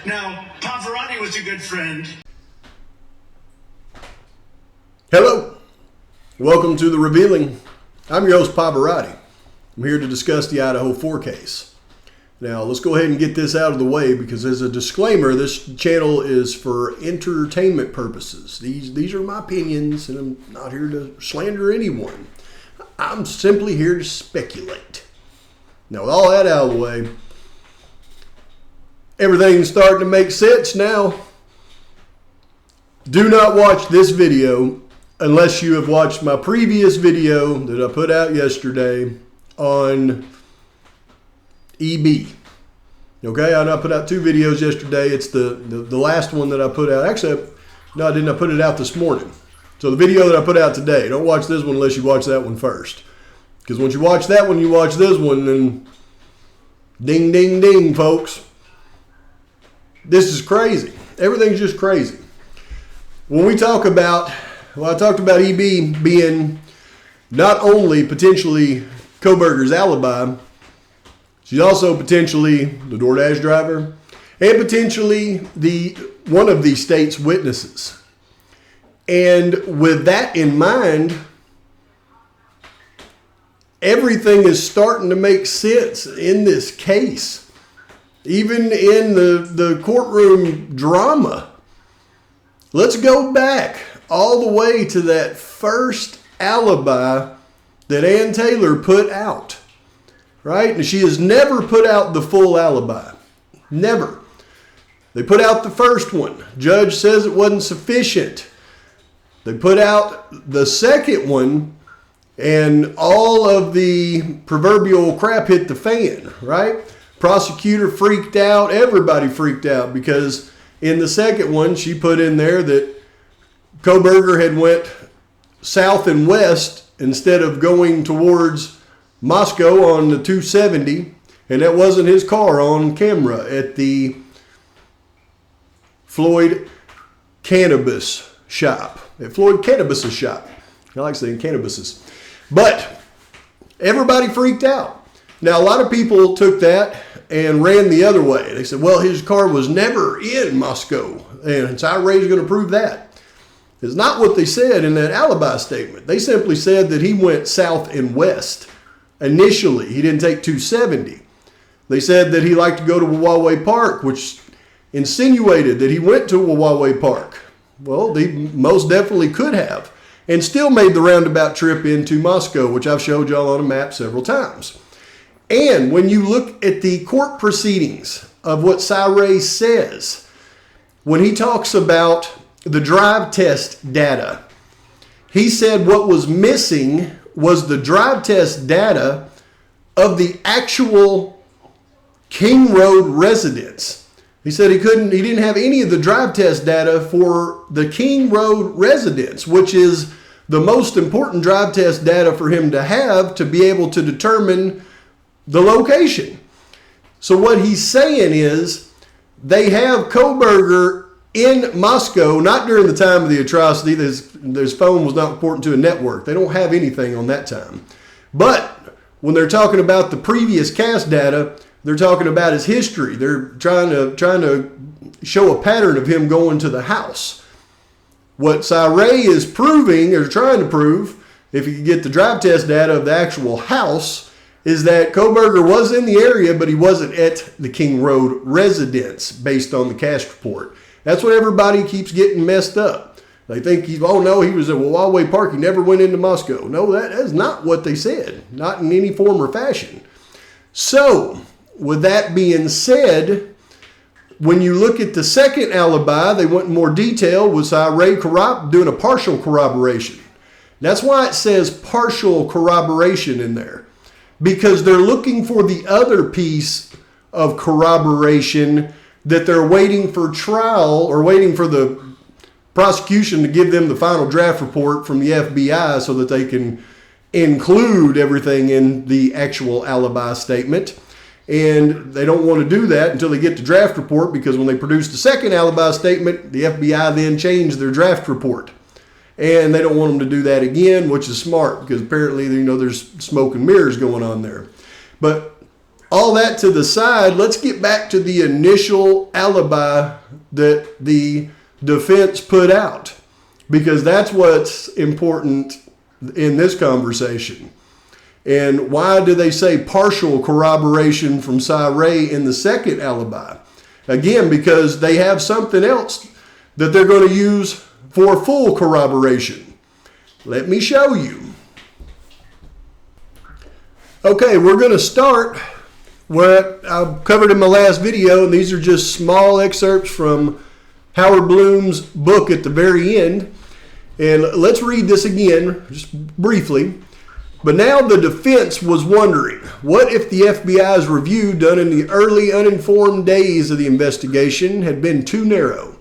Now, Pavarotti was a good friend. Hello, welcome to the Revealing. I'm your host, Pavarotti. I'm here to discuss the Idaho 4 case. Now, let's go ahead and get this out of the way because as a disclaimer, this channel is for entertainment purposes. These are my opinions and I'm not here to slander anyone. I'm simply here to speculate. Now, with all that out of the way, everything's starting to make sense now. Do not watch this video unless you have watched my previous video that I put out yesterday on EB. Okay, I put out 2 videos yesterday. It's the last one that I put out. Actually, no, I didn't. I put it out this morning. So the video that I put out today, don't watch this one unless you watch that one first. Because once you watch that one, you watch this one, and ding, ding, ding, folks. This is crazy. Everything's just crazy. When we talk about, I talked about EB being not only potentially Kohbergers' alibi, she's also potentially the DoorDash driver and potentially one of the state's witnesses. And with that in mind, everything is starting to make sense in this case. Even in the courtroom drama. Let's go back all the way to that first alibi that Ann Taylor put out. Right? And she has never put out the full alibi. Never. They put out the first one. Judge says it wasn't sufficient. They put out the second one, and all of the proverbial crap hit the fan, right? Prosecutor freaked out. Everybody freaked out because in the second one, she put in there that Kohberger had went south and west instead of going towards Moscow on the 270, and that wasn't his car on camera at the Floyd Cannabis shop. At Floyd Cannabis' shop. I like saying cannabis's. But everybody freaked out. Now, a lot of people took that and ran the other way. They said, well, his car was never in Moscow, and Ray's going to prove that. It's not what they said in that alibi statement. They simply said that he went south and west. Initially, he didn't take 270. They said that he liked to go to Wawa Park, which insinuated that he went to Wawa Park. Well, they most definitely could have, and still made the roundabout trip into Moscow, which I've showed y'all on a map several times. And when you look at the court proceedings of what Ray says, when he talks about the drive test data, he said what was missing was the drive test data of the actual King Road residents. He said he didn't have any of the drive test data for the King Road residents, which is the most important drive test data for him to have to be able to determine the location. So what he's saying is they have Kohberger in Moscow, not during the time of the atrocity. His phone was not important to a network. They don't have anything on that time. But when they're talking about the previous cast data, they're talking about his history. They're trying to show a pattern of him going to the house. What Ray is proving, or trying to prove, if you can get the drive test data of the actual house, is that Kohberger was in the area, but he wasn't at the King Road residence based on the cast report. That's what everybody keeps getting messed up. They think he was at Wawa Park. He never went into Moscow. No, that is not what they said. Not in any form or fashion. So, with that being said, when you look at the second alibi, they went in more detail with Ray doing a partial corroboration. That's why it says partial corroboration in there. Because they're looking for the other piece of corroboration that they're waiting for trial, or waiting for the prosecution to give them the final draft report from the FBI so that they can include everything in the actual alibi statement. And they don't want to do that until they get the draft report, because when they produce the second alibi statement, the FBI then changed their draft report. And they don't want them to do that again, which is smart, because apparently, there's smoke and mirrors going on there. But all that to the side, let's get back to the initial alibi that the defense put out, because that's what's important in this conversation. And why do they say partial corroboration from Cy Ray in the second alibi? Again, because they have something else that they're going to use for full corroboration. Let me show you. Okay, we're going to start where I covered in my last video, and these are just small excerpts from Howard Bloom's book at the very end. And let's read this again, just briefly. But now the defense was wondering, what if the FBI's review done in the early uninformed days of the investigation had been too narrow?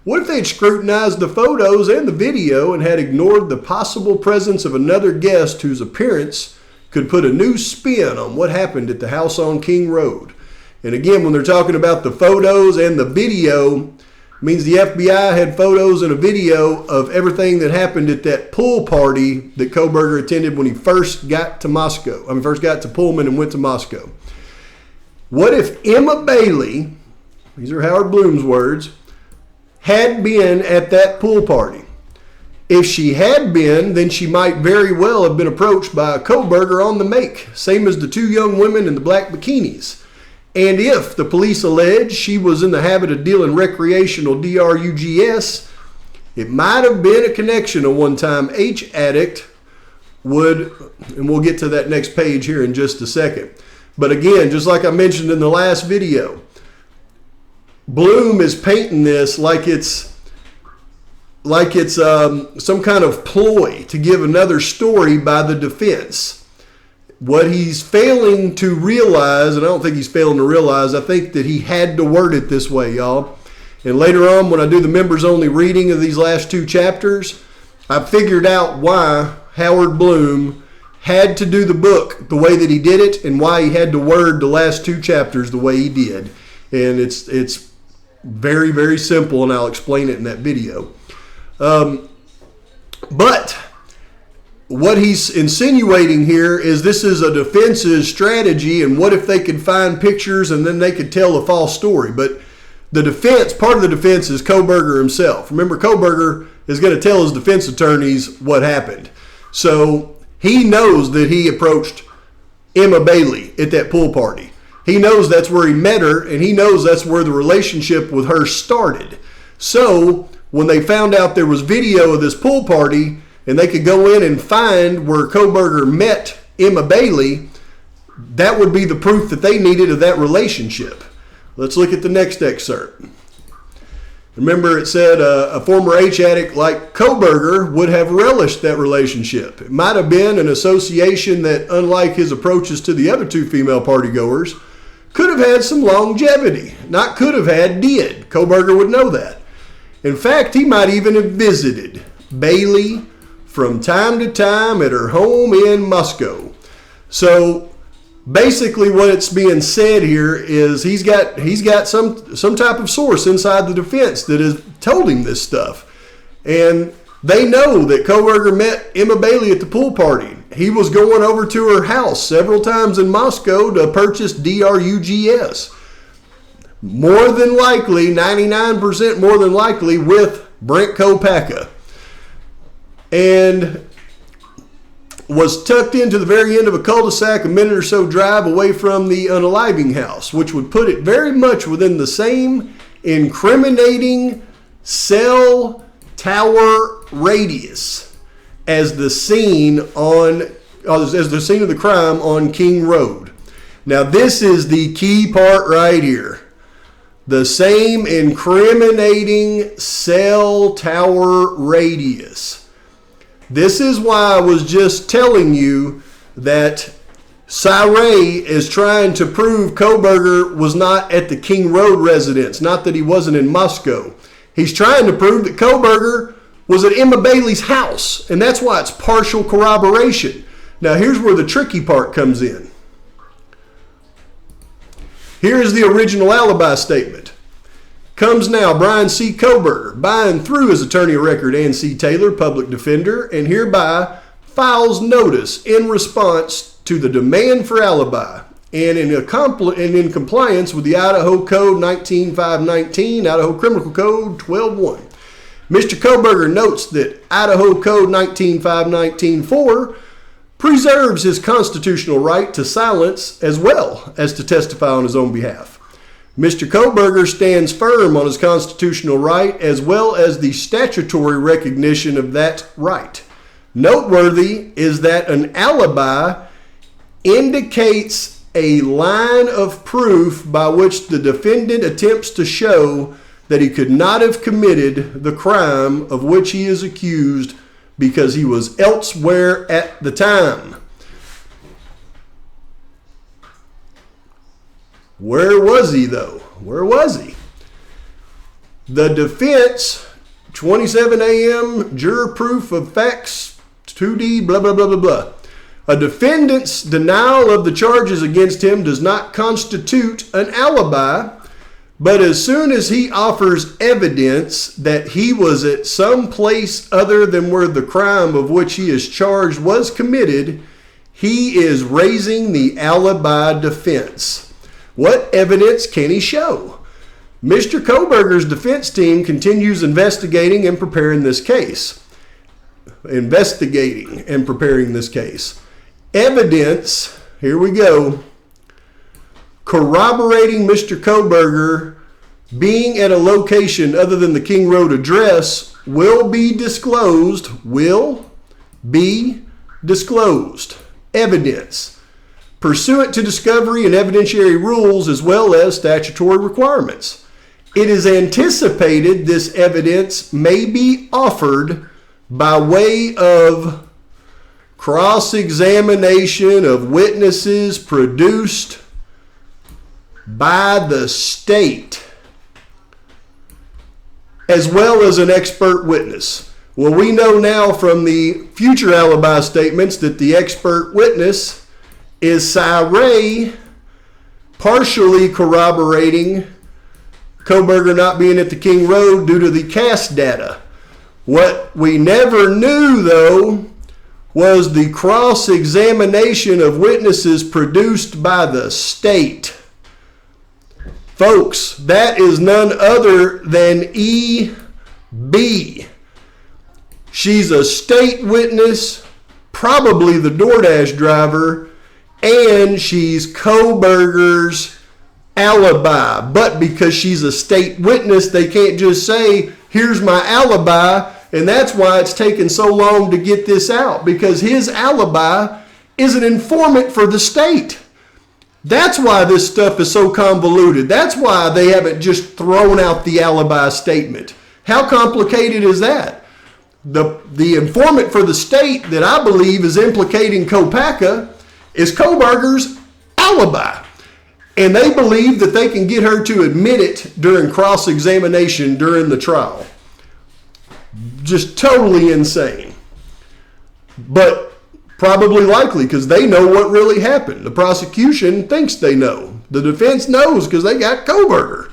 What if they had scrutinized the photos and the video and had ignored the possible presence of another guest whose appearance could put a new spin on what happened at the house on King Road? And again, when they're talking about the photos and the video, it means the FBI had photos and a video of everything that happened at that pool party that Kohberger attended when he first got to first got to Pullman and went to Moscow. What if Emma Bailey, these are Howard Bloom's words, had been at that pool party? If she had been, then she might very well have been approached by a Kohberger on the make, same as the two young women in the black bikinis. And if the police allege she was in the habit of dealing recreational drugs, it might have been a connection a one-time H addict would, and we'll get to that next page here in just a second. But again, just like I mentioned in the last video, Bloom is painting this like it's some kind of ploy to give another story by the defense. What he's failing to realize, and I don't think he's failing to realize, I think that he had to word it this way, y'all. And later on, when I do the members-only reading of these last two chapters, I figured out why Howard Bloom had to do the book the way that he did it and why he had to word the last two chapters the way he did. And it's very, very simple, and I'll explain it in that video. But what he's insinuating here is this is a defense's strategy, and what if they could find pictures and then they could tell a false story? But the defense, part of the defense is Kohberger himself. Remember, Kohberger is going to tell his defense attorneys what happened. So he knows that he approached Emma Bailey at that pool party. He knows that's where he met her, and he knows that's where the relationship with her started. So when they found out there was video of this pool party and they could go in and find where Kohberger met Emma Bailey, that would be the proof that they needed of that relationship. Let's look at the next excerpt. Remember, it said a former H addict like Kohberger would have relished that relationship. It might have been an association that, unlike his approaches to the other two female partygoers, could have had some longevity. Not could have had, did. Kohberger would know that. In fact, he might even have visited Bailey from time to time at her home in Moscow. So basically what it's being said here is he's got some type of source inside the defense that has told him this stuff. And they know that Kohberger met Emma Bailey at the pool party. He was going over to her house several times in Moscow to purchase drugs. More than likely, 99% more than likely, with Brent Kopaka. And was tucked into the very end of a cul-de-sac a minute or so drive away from the unaliving house, which would put it very much within the same incriminating cell tower radius as the scene of the crime on King Road. Now this is the key part right here. The same incriminating cell tower radius. This is why I was just telling you that Cy Ray is trying to prove Kohberger was not at the King Road residence, not that he wasn't in Moscow. He's trying to prove that Kohberger was at Emma Bailey's house, and that's why it's partial corroboration. Now here's where the tricky part comes in. Here is the original alibi statement. Comes now Bryan C. Kohberger, by and through his attorney of record Ann C. Taylor, public defender, and hereby files notice in response to the demand for alibi and in compliance with the Idaho Code 19519, Idaho Criminal Code 12.1. Mr. Kohberger notes that Idaho Code 19519.4 preserves his constitutional right to silence as well as to testify on his own behalf. Mr. Kohberger stands firm on his constitutional right as well as the statutory recognition of that right. Noteworthy is that an alibi indicates a line of proof by which the defendant attempts to show that he could not have committed the crime of which he is accused because he was elsewhere at the time. Where was he, though? Where was he? The defense, 27 a.m., juror proof of facts, 2D, blah, blah, blah, blah, blah. A defendant's denial of the charges against him does not constitute an alibi, but as soon as he offers evidence that he was at some place other than where the crime of which he is charged was committed, he is raising the alibi defense. What evidence can he show? Mr. Kohberger's defense team continues investigating and preparing this case. Evidence, here we go, corroborating Mr. Kohberger being at a location other than the King Road address will be disclosed. Evidence pursuant to discovery and evidentiary rules as well as statutory requirements. It is anticipated this evidence may be offered by way of cross-examination of witnesses produced by the state, as well as an expert witness. Well, we know now from the future alibi statements that the expert witness is Cy Ray, partially corroborating Kohberger not being at the King Road due to the cast data. What we never knew, though, was the cross-examination of witnesses produced by the state. Folks, that is none other than E.B. She's a state witness, probably the DoorDash driver, and she's Kohberger's alibi. But because she's a state witness, they can't just say, here's my alibi, and that's why it's taken so long to get this out, because his alibi is an informant for the state. That's why this stuff is so convoluted. That's why they haven't just thrown out the alibi statement. How complicated is that? The informant for the state that I believe is implicating Kopaka is Kohberger's alibi. And they believe that they can get her to admit it during cross-examination during the trial. Just totally insane. But probably likely because they know what really happened. The prosecution thinks they know. The defense knows because they got Kohberger.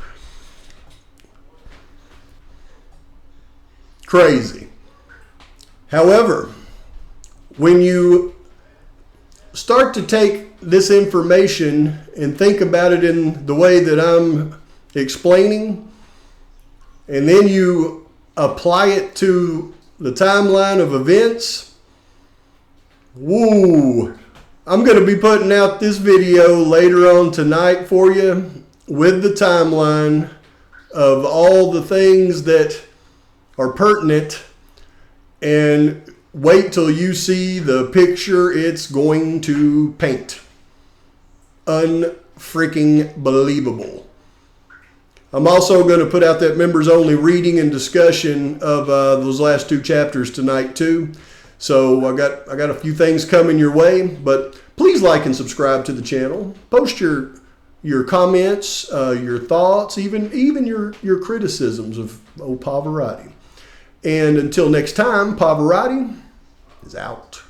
Crazy. However, when you start to take this information and think about it in the way that I'm explaining, and then you apply it to the timeline of events, woo! I'm going to be putting out this video later on tonight for you with the timeline of all the things that are pertinent, and wait till you see the picture it's going to paint. Unfreaking believable. I'm also going to put out that members only reading and discussion of those last two chapters tonight too. So I got a few things coming your way, but please like and subscribe to the channel. Post your comments, your thoughts, even your criticisms of old Pavarotti. And until next time, Pavarotti is out.